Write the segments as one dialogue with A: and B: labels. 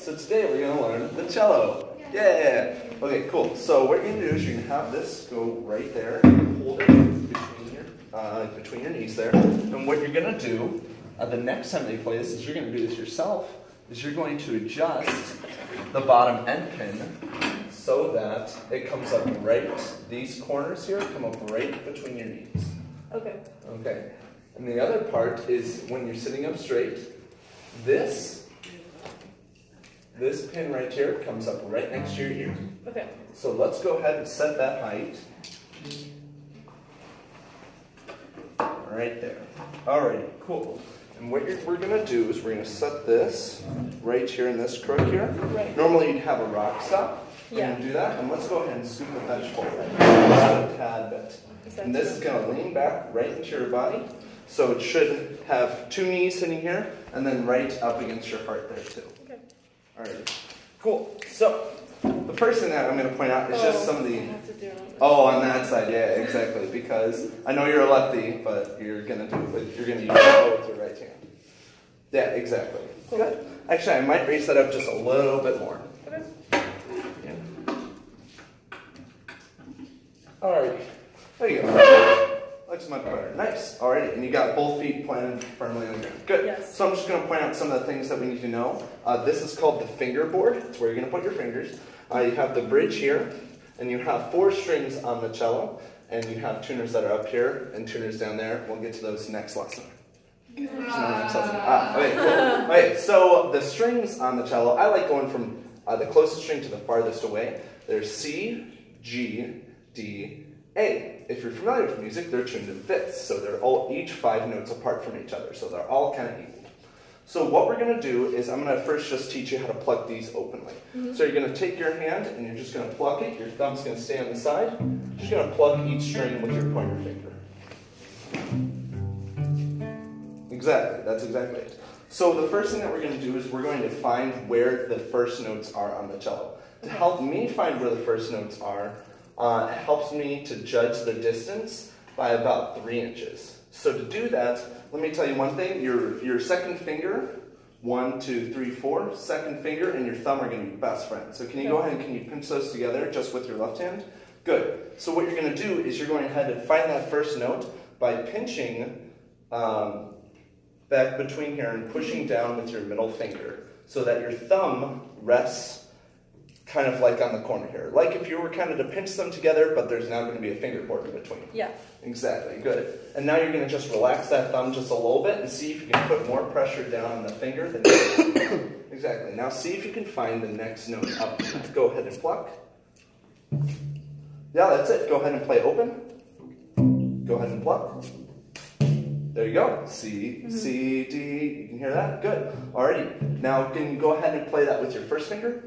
A: so today we're going to learn the cello. Yeah. Okay, cool. So what you're going to do is you're going to have this go right there, hold it between your knees there. And what you're going to do the next time they play this is you're going to do this yourself, is you're going to adjust the bottom end pin so that it comes up right, these corners here come up right between your knees.
B: Okay.
A: Okay. And the other part is when you're sitting up straight, this pin right here comes up right next to your ear.
B: Okay.
A: So let's go ahead and set that height. Right there. Alrighty, cool. And what we're going to do is we're going to set this right here in this crook here.
B: Right.
A: Normally you'd have a rock stop. We're
B: Yeah.
A: going to do that. And let's go ahead and scoop the bench forward. Just a tad bit. And this is going to lean back right into your body. So it should have two knees sitting here and then right up against your heart there too.
B: Okay.
A: Alright, cool. So the first thing that I'm going to point out is just some of the...
B: I have to do it.
A: Oh, on that side, yeah, exactly. Because I know you're a lefty, but you're going to use it with your right hand. Yeah, exactly.
B: Cool.
A: Good. Actually, I might raise that up just a little bit more.
B: Okay.
A: Yeah. Alright. There you go. Looks much better. Nice. Alrighty. And you got both feet planted firmly on the ground. Good.
B: Yes.
A: So I'm just going to point out some of the things that we need to know. This is called the fingerboard. It's where you're going to put your fingers. You have the bridge here, and you have 4 strings on the cello, and you have tuners that are up here and tuners down there. We'll get to those next lesson. Okay, cool. Okay, so the strings on the cello, I like going from the closest string to the farthest away. There's C, G, D, A. If you're familiar with music, they're tuned in fifths, so they're all each 5 notes apart from each other, so they're all kind of equal. So what we're going to do is I'm going to first just teach you how to pluck these openly. So you're going to take your hand and you're just going to pluck it. Your thumb's going to stay on the side. You're just going to pluck each string with your pointer finger. Exactly, that's exactly it. So the first thing that we're going to do is we're going to find where the first notes are on the cello. To help me find where the first notes are, it helps me to judge the distance by about 3 inches. So to do that, let me tell you one thing. Your second finger, 1, 2, 3, 4, second finger and your thumb are going to be best friends. So can you go ahead and can you pinch those together just with your left hand? Good. So what you're going to do is you're going ahead and find that first note by pinching back between here and pushing down with your middle finger so that your thumb rests kind of like on the corner here. Like if you were kind of to pinch them together, but there's now going to be a fingerboard in between.
B: Yeah.
A: Exactly, good. And now you're going to just relax that thumb just a little bit and see if you can put more pressure down on the finger than Exactly. Now see if you can find the next note up. Go ahead and pluck. Yeah, that's it. Go ahead and play open. Go ahead and pluck. There you go. C, C, D. You can hear that? Good. Alrighty. Now can you go ahead and play that with your first finger?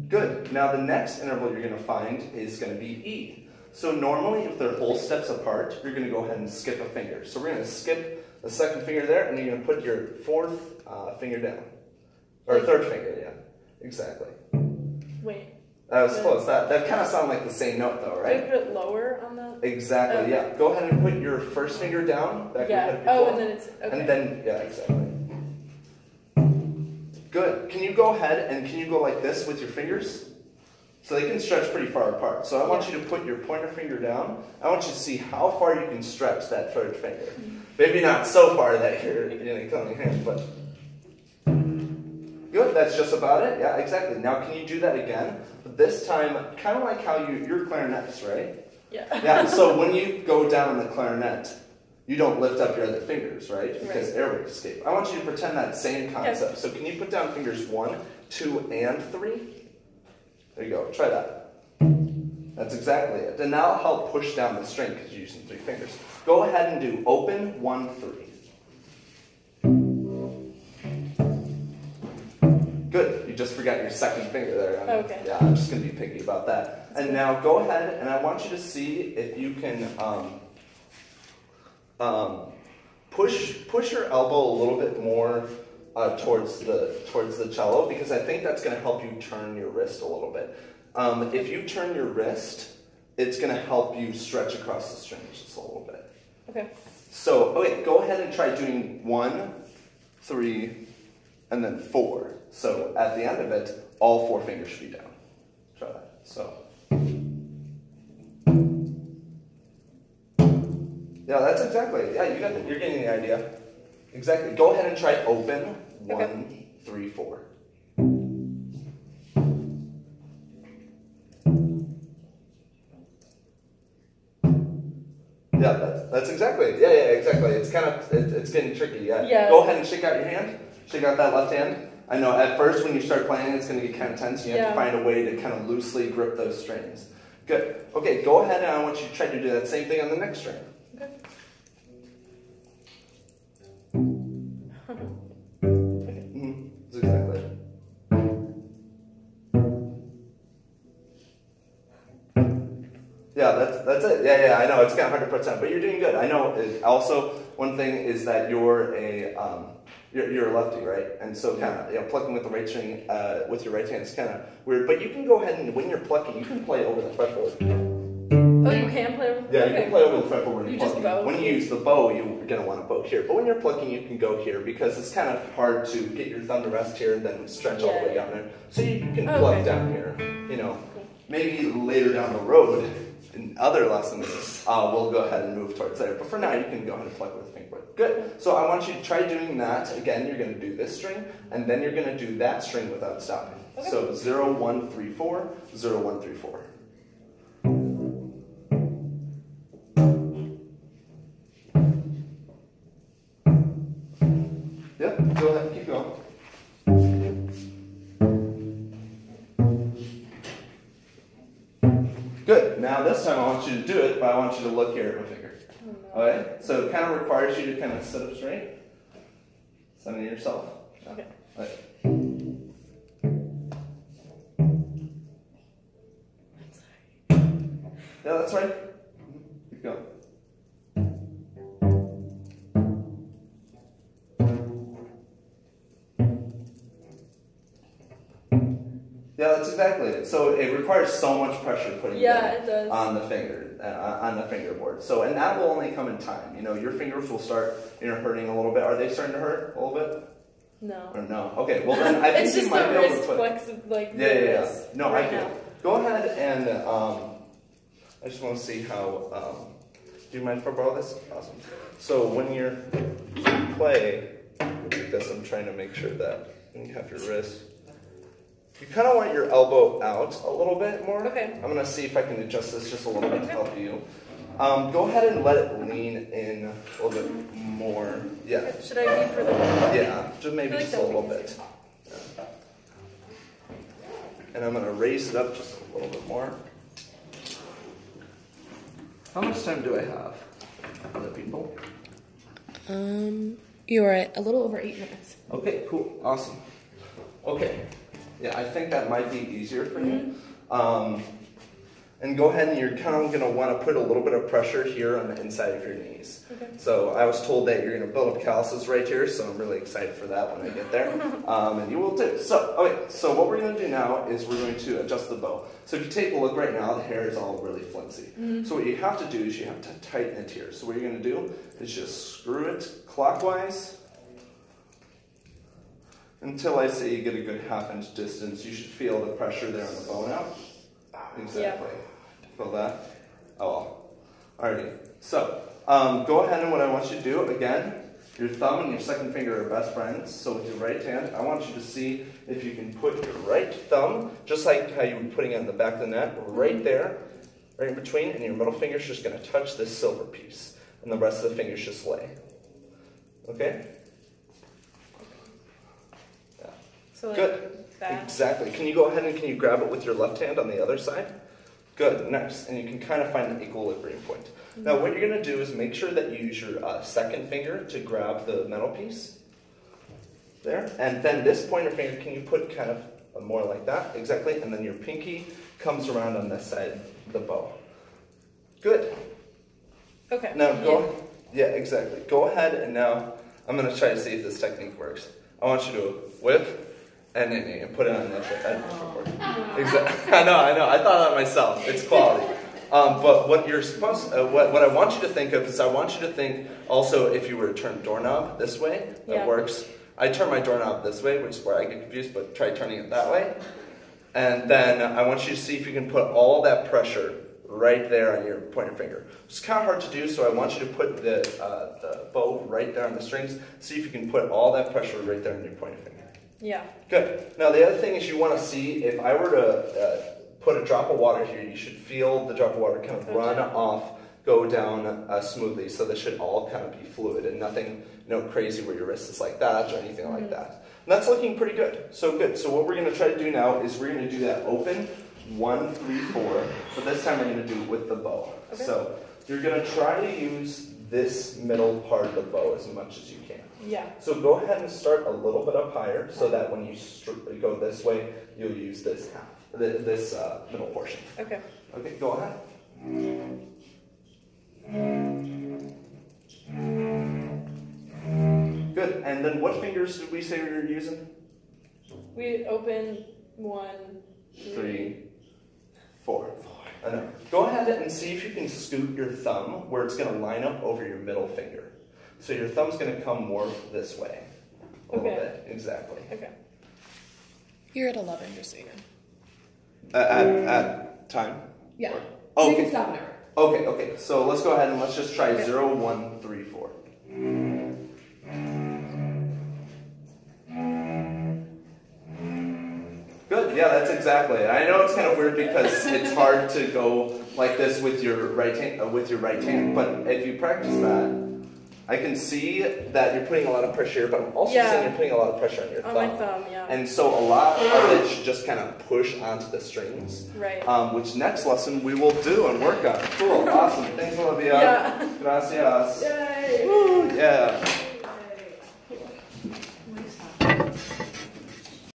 A: Good. Now the next interval you're going to find is going to be E. So normally if they're whole steps apart, you're going to go ahead and skip a finger. So we're going to skip the second finger there, and you're going to put your 4th finger down. Or third finger, yeah. Exactly.
B: Wait.
A: That was close. That kind of sounded like the same note though, right?
B: Do I put it lower on the...
A: Exactly, yeah. Go ahead and put your first finger down. Back
B: Yeah.
A: your head before.
B: And then it's... Okay.
A: And then, yeah, exactly. Good. Can you go ahead and can you go like this with your fingers? So they can stretch pretty far apart. So I want you to put your pointer finger down. I want you to see how far you can stretch that third finger. Maybe not so far that you're killing your hands, but... Good, that's just about it. Yeah, exactly. Now can you do that again? But this time, kind of like how you're clarinets, right?
B: Yeah.
A: Yeah, so when you go down on the clarinet, you don't lift up your other fingers, right? Because air would escape. I want you to pretend that same concept. So can you put down fingers 1, 2, and 3? There you go. Try that. That's exactly it. And that'll help push down the string because you're using 3 fingers. Go ahead and do open, 1, 3. Good. You just forgot your second finger there.
B: Okay.
A: Yeah, I'm just going to be picky about that. And now go ahead, and I want you to see if you can push your elbow a little bit more towards the cello, because I think that's going to help you turn your wrist a little bit. If you turn your wrist, it's going to help you stretch across the strings just a little bit.
B: Okay.
A: So, okay, go ahead and try doing 1, 3, and then 4. So at the end of it, all 4 fingers should be down. Try that. So. Yeah, that's exactly. Yeah, you're getting the idea. Exactly. Go ahead and try open. 1, 3, 4. Yeah, that's exactly. Yeah, exactly. It's kind of it's getting tricky. Yeah. Go ahead and shake out your hand. Shake out that left hand. I know at first when you start playing, it's going to get kind of tense. You have to find a way to kind of loosely grip those strings. Good. Okay, go ahead and I want you to try to do that same thing on the next string.
B: Okay.
A: That's exactly. Yeah, that's it. Yeah, I know it's kind of 100%, but you're doing good. I know. Also, one thing is that you're a lefty, right? And so kind of plucking with the right string with your right hand is kind of weird. But you can go ahead and when you're plucking, you can play over the fretboard.
B: Oh, you can play over.
A: Yeah, you can play over the fretboard when
B: you
A: you're plucking.
B: Just bow.
A: When you use the bow, you're gonna want to bow here. But when you're plucking, you can go here because it's kind of hard to get your thumb to rest here and then stretch all the way down there. So you can pluck down here. You know, maybe later down the road. In other lessons, we'll go ahead and move towards there. But for now, you can go ahead and pluck with the fingerboard. Good. So I want you to try doing that. Again, you're going to do this string, and then you're going to do that string without stopping. Okay. So 0, 1, 3, 4, 0, 1, 3, 4. Yep, go ahead and keep going. Good. Now this time I want you to do it, but I want you to look here at my finger. Okay? So it kind of requires you to kind of sit up straight. Center yourself.
B: Okay.
A: Okay. Yeah, that's right. Keep going. Yeah, that's exactly it. So it requires so much pressure putting it on the fingerboard. So, and that will only come in time. You know, your fingers will start, hurting a little bit. Are they starting to hurt a little bit?
B: No.
A: Or no? Okay. Well, then I think you might be able to put.
B: Yeah.
A: No, right I feel. Go ahead and I just want to see how. Do you mind if I borrow this? Awesome. So when you play like this, I'm trying to make sure that when you have your wrist. You kind of want your elbow out a little bit more. Okay. I'm going to see if I can adjust this just a little bit to help you. Go ahead and let it lean in a little bit more. Yeah.
B: Should I lean further?
A: Yeah, just maybe just a little bit. Yeah. And I'm going to raise it up just a little bit more. How much time do I have? Other people?
B: You are at a little over 8 minutes.
A: Okay, cool. Awesome. Okay. Yeah, I think that might be easier for you. And go ahead and you're kind of going to want to put a little bit of pressure here on the inside of your knees. Okay. So I was told that you're going to build up calluses right here, so I'm really excited for that when I get there. And you will too. So, okay, so what we're going to do now is we're going to adjust the bow. So if you take a look right now, the hair is all really flimsy. So what you have to do is you have to tighten it here. So what you're going to do is just screw it clockwise. Until I say you get a good ½ inch distance, you should feel the pressure there on the bow now. Exactly. Yeah. Feel that? Oh, alrighty. So, go ahead and what I want you to do, again, your thumb and your second finger are best friends. So with your right hand, I want you to see if you can put your right thumb, just like how you were putting it on the back of the net, right there, right in between, and your middle finger's just going to touch this silver piece. And the rest of the fingers just lay. Okay?
B: So
A: good. Exactly. Can you go ahead and can you grab it with your left hand on the other side? Good. Next. And you can kind of find the equilibrium point. Now what you're going to do is make sure that you use your second finger to grab the metal piece. There. And then this pointer finger, can you put kind of more like that? Exactly. And then your pinky comes around on this side of the bow. Good. Okay. Now go. Yeah, exactly. Go ahead and now I'm going to try to see if this technique works. I want you to whip. And put it on the fretboard. Exactly. I know. I thought that myself. It's quality. But what you're supposed, what I want you to think of is I want you to think also if you were to turn doorknob this way, that works. I turn my doorknob this way, which is where I get confused, but try turning it that way. And then I want you to see if you can put all that pressure right there on your pointer finger. It's kind of hard to do, so I want you to put the bow right there on the strings. See if you can put all that pressure right there on your pointer finger.
B: Yeah.
A: Good. Now the other thing is you want to see, if I were to put a drop of water here, you should feel the drop of water kind of run off, go down smoothly. So this should all kind of be fluid and nothing crazy where your wrist is like that or anything like that. And that's looking pretty good. So good. So what we're going to try to do now is we're going to do that open 1, 3, 4. But this time we're going to do it with the bow. Okay. So you're going to try to use this middle part of the bow as much as you can.
B: Yeah.
A: So go ahead and start a little bit up higher so that when you go this way, you'll use this half, this middle portion.
B: Okay.
A: Okay, go ahead. Good. And then what fingers did we say we were using?
B: We open 1,
A: 3, 4. I know. Go ahead and see if you can scoot your thumb where it's going to line up over your middle finger. So your thumb's going to come more this way. A little bit. Exactly.
B: Okay.
C: You're at 11, just so you know.
A: At time?
C: Yeah.
A: Okay.
C: You can stop whenever.
A: Okay. So let's go ahead and let's just try 0, 1, 3, 4. Good. Yeah, that's exactly it. I know it's kind of weird because it's hard to go like this with your right hand, but if you practice that, I can see that you're putting a lot of pressure here, but I'm also seeing you're putting a lot of pressure on your thumb.
B: On my thumb, yeah.
A: And so a lot of it should just kind of push onto the strings.
B: Right.
A: Which next lesson we will do and work on. Cool. Awesome. Thanks, Olivia.
B: Yeah.
A: Gracias.
B: Yay.
A: Woo, yeah.